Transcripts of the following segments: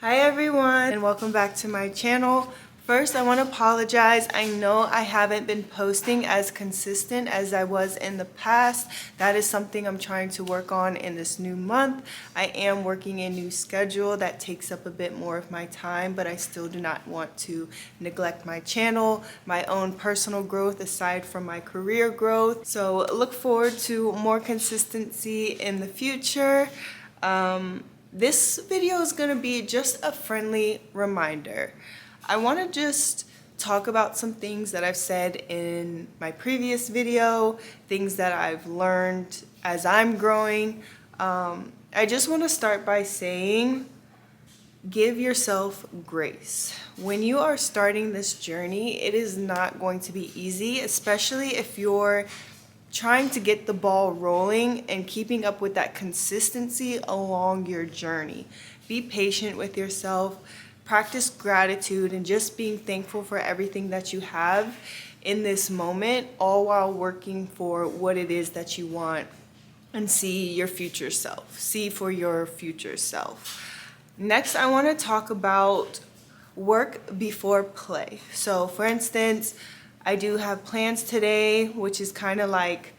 Hi everyone and welcome back to my channel. First, I want to apologize. I know I haven't been posting as consistent as I was in the past. That is something I'm trying to work on in this new month. I am working a new schedule that takes up a bit more of my time, but I still do not want to neglect my channel, my own personal growth aside from my career growth. So look forward to more consistency in the future. This video is going to be just a friendly reminder. I want to just talk about some things that I've said in my previous video, things that I've learned as I'm growing. I just want to start by saying, give yourself grace. When you are starting this journey, it is not going to be easy, especially if you're trying to get the ball rolling and keeping up with that consistency along your journey. Be patient with yourself, practice gratitude and just being thankful for everything that you have in this moment, all while working for what it is that you want and see your future self, see for your future self. Next, I want to talk about work before play. So for instance, I do have plans today, which is kind of like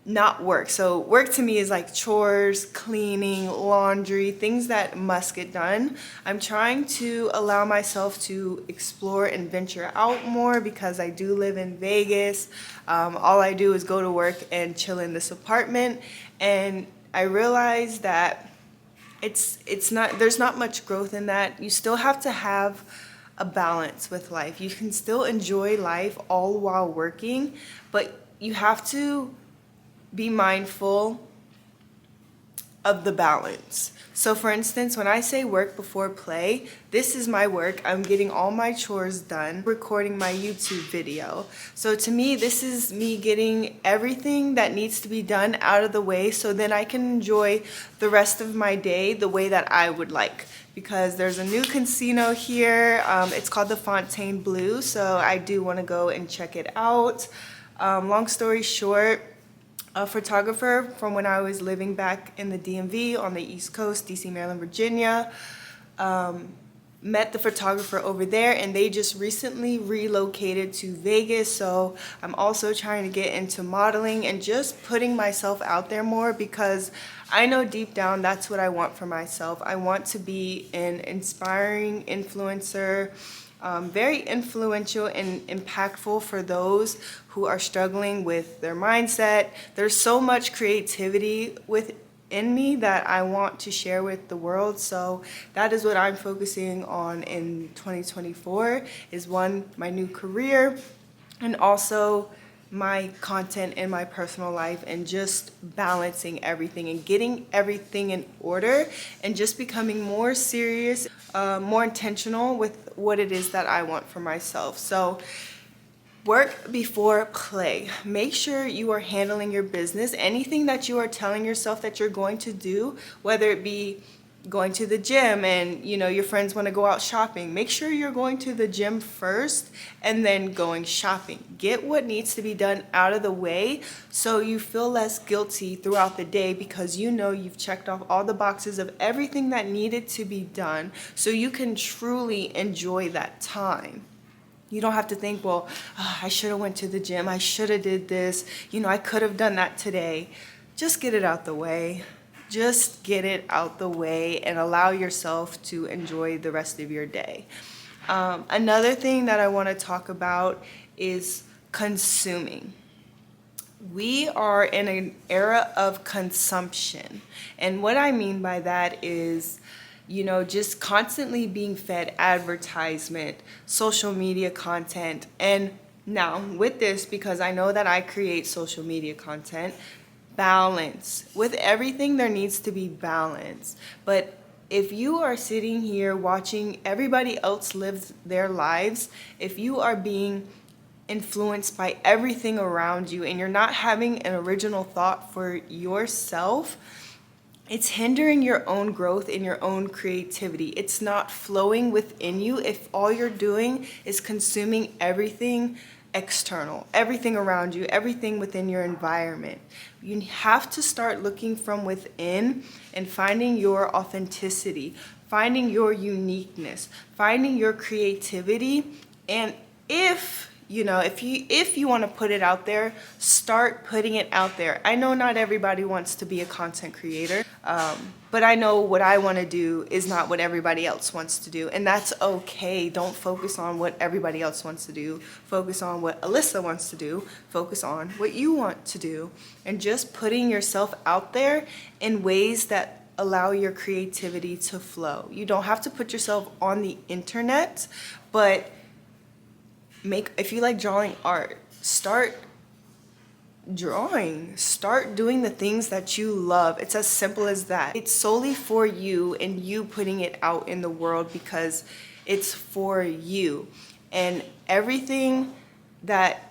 not work. So work to me is like chores, cleaning, laundry, things that must get done. I'm trying to allow myself to explore and venture out more because I do live in Vegas. All I do is go to work and chill in this apartment. And I realize that there's not much growth in that. You still have to have a balance with life. You can still enjoy life all while working, but you have to be mindful of the balance. So for instance, when I say work before play, this is my work. I'm getting all my chores done, recording my YouTube video. So to me, this is me getting everything that needs to be done out of the way so then I can enjoy the rest of my day the way that I would like. Because there's a new casino here. It's called the Fontaine Blue, so I do want to go and check it out. Long story short, a photographer from when I was living back in the DMV on the East Coast, DC, Maryland, Virginia, met the photographer over there, and they just recently relocated to Vegas. So I'm also trying to get into modeling and just putting myself out there more because I know deep down that's what I want for myself. I want to be an inspiring influencer, very influential and impactful for those who are struggling with their mindset. There's so much creativity within me that I want to share with the world. So that is what I'm focusing on in 2024 is one, my new career, and also my content in my personal life and just balancing everything and getting everything in order and just becoming more serious, more intentional with what it is that I want for myself. So work before play. Make sure you are handling your business. Anything that you are telling yourself that you're going to do, whether it be going to the gym and your friends want to go out shopping, make sure you're going to the gym first and then going shopping. Get what needs to be done out of the way so you feel less guilty throughout the day because you've checked off all the boxes of everything that needed to be done so you can truly enjoy that time. You don't have to think, well, I should have went to the gym, I should have did this, I could have done that today. Just get it out the way. Just get it out the way and allow yourself to enjoy the rest of your day. Another thing that I want to talk about is consuming. We are in an era of consumption. And what I mean by that is, just constantly being fed advertisement, social media content. And now with this, because I know that I create social media content, balance. With everything, there needs to be balance. But if you are sitting here watching everybody else live their lives, if you are being influenced by everything around you and you're not having an original thought for yourself, it's hindering your own growth and your own creativity. It's not flowing within you if all you're doing is consuming everything external, everything around you, everything within your environment. You have to start looking from within and finding your authenticity, finding your uniqueness, finding your creativity. And if you want to put it out there, start putting it out there. I know not everybody wants to be a content creator, but I know what I want to do is not what everybody else wants to do, and that's okay. Don't focus on what everybody else wants to do. Focus on what Alyssa wants to do. Focus on what you want to do, and just putting yourself out there in ways that allow your creativity to flow. You don't have to put yourself on the internet, but if you like drawing art, start drawing. Start doing the things that you love. It's as simple as that. It's solely for you and you putting it out in the world because it's for you. And everything that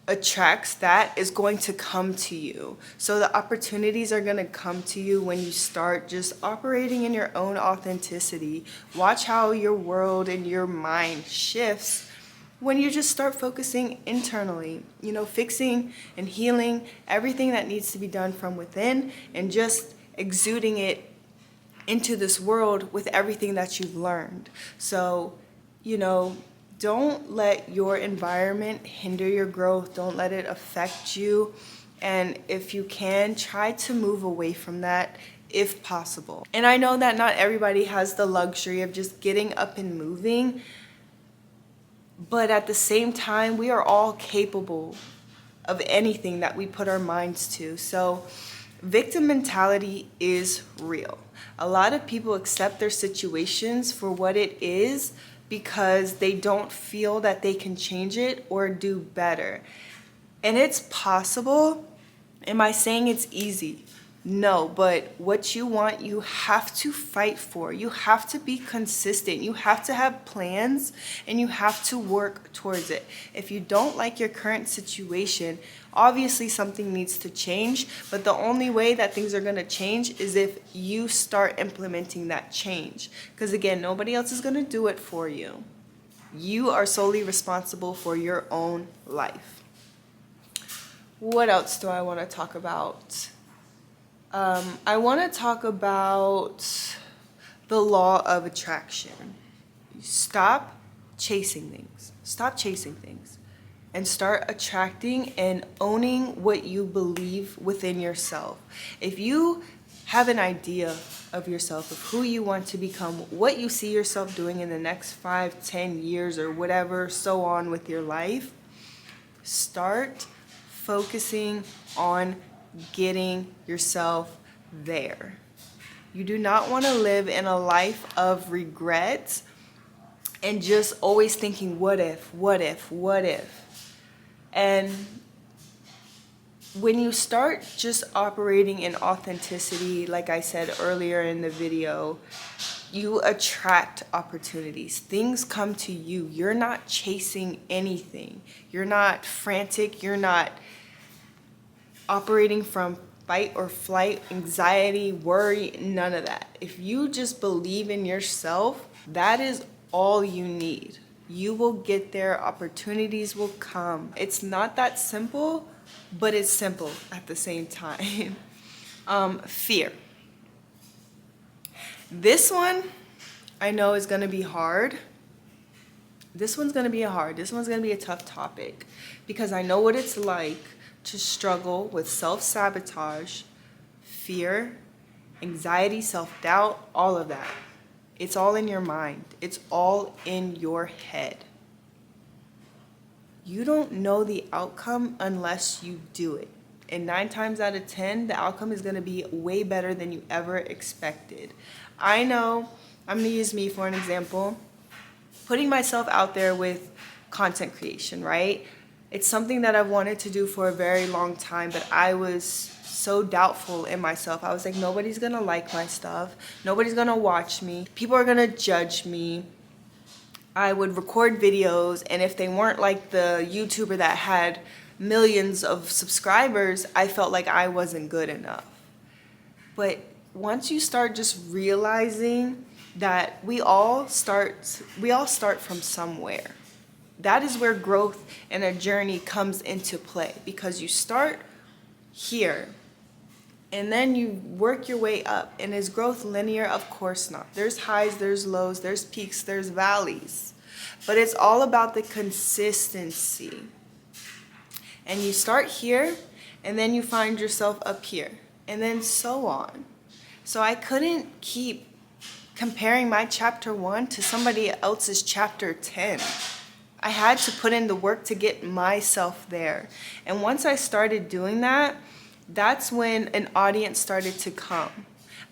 attracts that is going to come to you. So the opportunities are going to come to you when you start just operating in your own authenticity. Watch how your world and your mind shifts when you just start focusing internally, fixing and healing everything that needs to be done from within and just exuding it into this world with everything that you've learned. So, don't let your environment hinder your growth. Don't let it affect you. And if you can, try to move away from that if possible. And I know that not everybody has the luxury of just getting up and moving, but at the same time, we are all capable of anything that we put our minds to. So victim mentality is real. A lot of people accept their situations for what it is because they don't feel that they can change it or do better. And it's possible. Am I saying it's easy? No, but what you want, you have to fight for. You have to be consistent. You have to have plans and you have to work towards it. If you don't like your current situation, obviously something needs to change, but the only way that things are going to change is if you start implementing that change. Because again, nobody else is going to do it for you. You are solely responsible for your own life. What else do I want to talk about? I want to talk about the law of attraction. Stop chasing things. Stop chasing things. And start attracting and owning what you believe within yourself. If you have an idea of yourself, of who you want to become, what you see yourself doing in the next 5, 10 years or whatever, so on with your life, start focusing on getting yourself there. You do not want to live in a life of regrets and just always thinking, what if, what if, what if? And when you start just operating in authenticity, like I said earlier in the video, you attract opportunities. Things come to you. You're not chasing anything. You're not frantic. You're not operating from fight or flight, anxiety, worry, none of that. If you just believe in yourself, that is all you need. You will get there. Opportunities will come. It's not that simple, but it's simple at the same time. Fear. This one I know is going to be hard. This one's going to be a tough topic because I know what it's like to struggle with self-sabotage, fear, anxiety, self-doubt, all of that. It's all in your mind. It's all in your head. You don't know the outcome unless you do it. And 9 times out of 10, the outcome is going to be way better than you ever expected. I know, I'm going to use me for an example. Putting myself out there with content creation, right? It's something that I've wanted to do for a very long time, but I was so doubtful in myself. I was like, nobody's gonna like my stuff. Nobody's gonna watch me. People are gonna judge me. I would record videos, and if they weren't like the YouTuber that had millions of subscribers, I felt like I wasn't good enough. But once you start just realizing that we all start from somewhere. That is where growth and a journey comes into play, because you start here and then you work your way up. And is growth linear? Of course not. There's highs, there's lows, there's peaks, there's valleys. But it's all about the consistency. And you start here, and then you find yourself up here, and then so on. So I couldn't keep comparing my chapter 1 to somebody else's chapter 10. I had to put in the work to get myself there. And once I started doing that, that's when an audience started to come.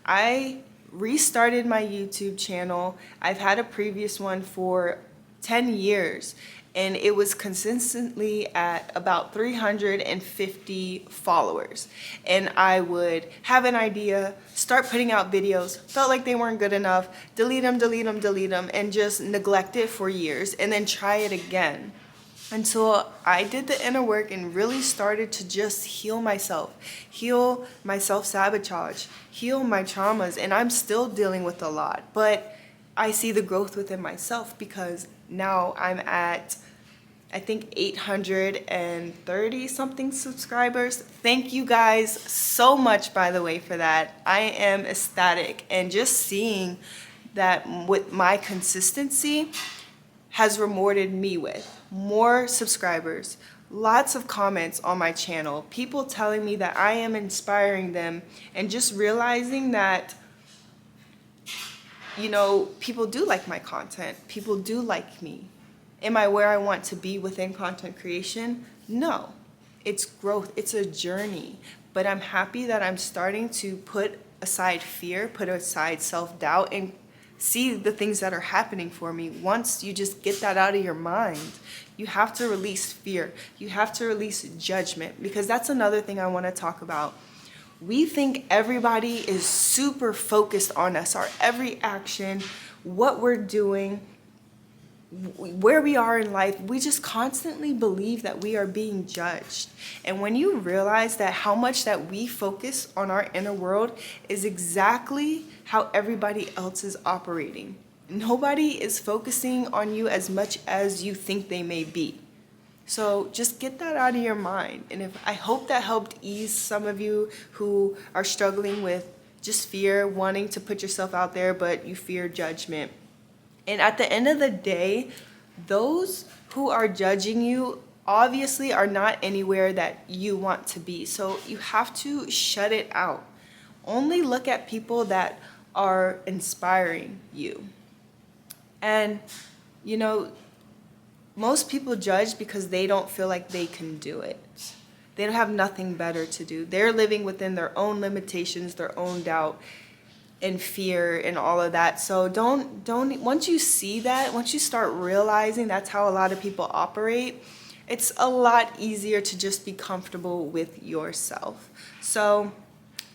I restarted my YouTube channel. I've had a previous one for 10 years, and it was consistently at about 350 followers. And I would have an idea, start putting out videos, felt like they weren't good enough, delete them, and just neglect it for years, and then try it again. Until I did the inner work and really started to just heal my self-sabotage, heal my traumas. And I'm still dealing with a lot, but I see the growth within myself because now I'm at, I think, 830 something subscribers. Thank you guys so much, by the way, for that. I am ecstatic, and just seeing that with my consistency has rewarded me with more subscribers, lots of comments on my channel, people telling me that I am inspiring them, and just realizing that, you know, people do like my content, people do like me. Am I where I want to be within content creation? No. It's growth, it's a journey, but I'm happy that I'm starting to put aside fear, put aside self-doubt, and see the things that are happening for me. Once you just get that out of your mind, you have to release fear. You have to release judgment, because that's another thing I want to talk about. We think everybody is super focused on us, our every action, what we're doing, where we are in life. We just constantly believe that we are being judged. And when you realize that how much that we focus on our inner world is exactly how everybody else is operating. Nobody is focusing on you as much as you think they may be. So just get that out of your mind. And I hope that helped ease some of you who are struggling with just fear, wanting to put yourself out there, but you fear judgment. And at the end of the day, those who are judging you obviously are not anywhere that you want to be. So you have to shut it out. Only look at people that are inspiring you. And, you know, most people judge because they don't feel like they can do it. They don't have nothing better to do. They're living within their own limitations, their own doubt and fear and all of that. So don't once you see that, once you start realizing that's how a lot of people operate, it's a lot easier to just be comfortable with yourself. So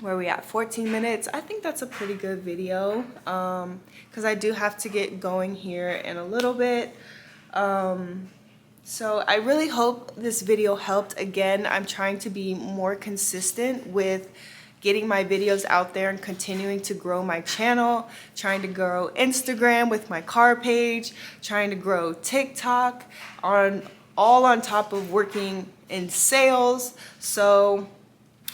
where are we at? 14 minutes. I think that's a pretty good video, because I do have to get going here in a little bit. So I really hope this video helped. Again, I'm trying to be more consistent with getting my videos out there and continuing to grow my channel, trying to grow Instagram with my car page, trying to grow TikTok, all on top of working in sales. So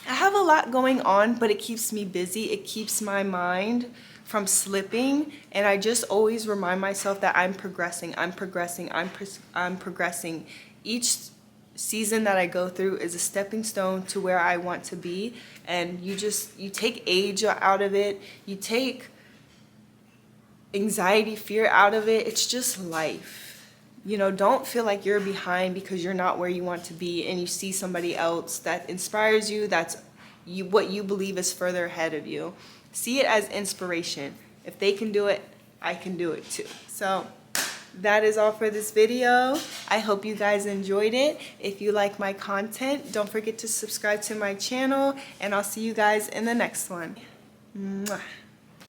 I have a lot going on, but it keeps me busy. It keeps my mind from slipping, and I just always remind myself that I'm progressing. I'm progressing. Each season that I go through is a stepping stone to where I want to be. And you take age out of it, you take anxiety, fear out of it. It's just life. You know, don't feel like you're behind because you're not where you want to be and you see somebody else that inspires you, what you believe is further ahead of you. See it as inspiration. If they can do it, I can do it too. So that is all for this video. I hope you guys enjoyed it. If you like my content, don't forget to subscribe to my channel, and I'll see you guys in the next one. Mwah.